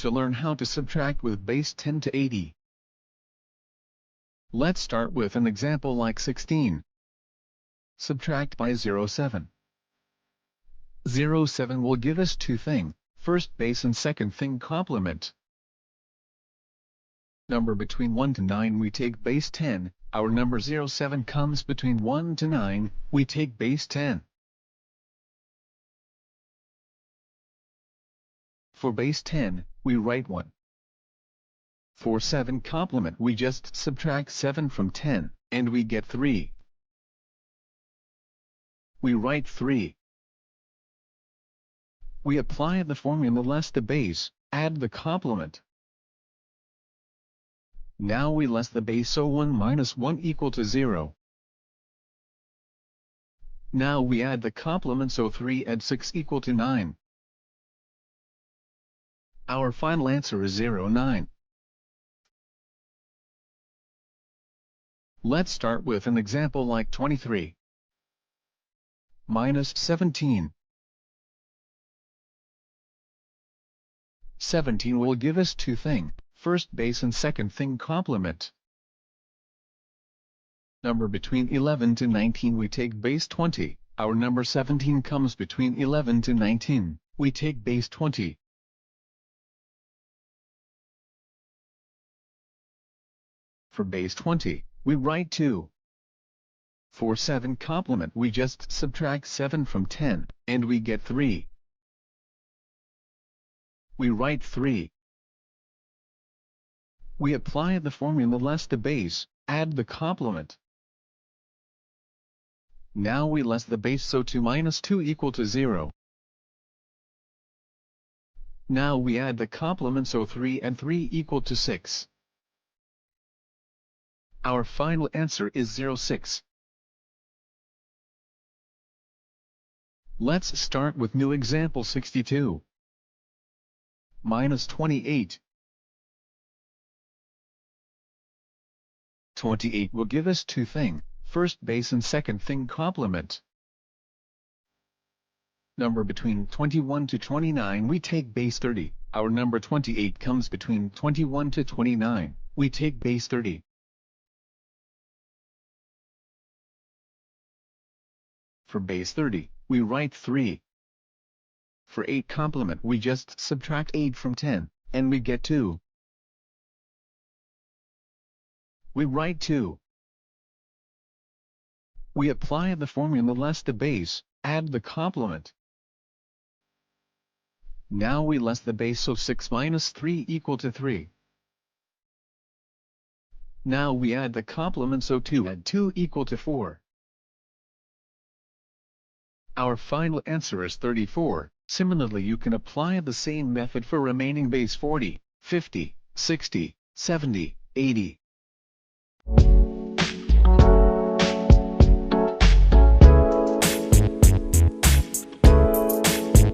to learn how to subtract with base 10 to 80. Let's start with an example like 16. Subtract by 0.7. 0.7 will give us two things, first base and second thing complement. Number between 1 to 9 we take base 10, our number 0.7 comes between 1 to 9, we take base 10. For base 10, we write 1. For 7 complement we just subtract 7 from 10, and we get 3. We write 3. We apply the formula less the base, add the complement. Now we less the base, so 1 minus 1 equal to 0. Now we add the complement, so 3 add 6 equal to 9. Our final answer is 0.9. Let's start with an example like 23. Minus 17. 17 will give us two things, first base and second thing complement. Number between 11 to 19 we take base 20, our number 17 comes between 11 to 19, we take base 20. For base 20, we write 2. For 7 complement we just subtract 7 from 10, and we get 3. We write 3. We apply the formula less the base, add the complement. Now we less the base, so 2 minus 2 equal to 0. Now we add the complement, so 3 and 3 equal to 6. Our final answer is 0.6. Let's start with new example 62. Minus 28. 28 will give us two things, first base and second thing complement. Number between 21 to 29 we take base 30, our number 28 comes between 21 to 29, we take base 30. For base 30, we write 3. For 8 complement we just subtract 8 from 10, and we get 2. We write 2. We apply the formula less the base, add the complement. Now we less the base, so 6 minus 3 equal to 3. Now we add the complement, so 2 add 2 equal to 4. Our final answer is 34. Similarly, you can apply the same method for remaining base 40, 50, 60, 70, 80.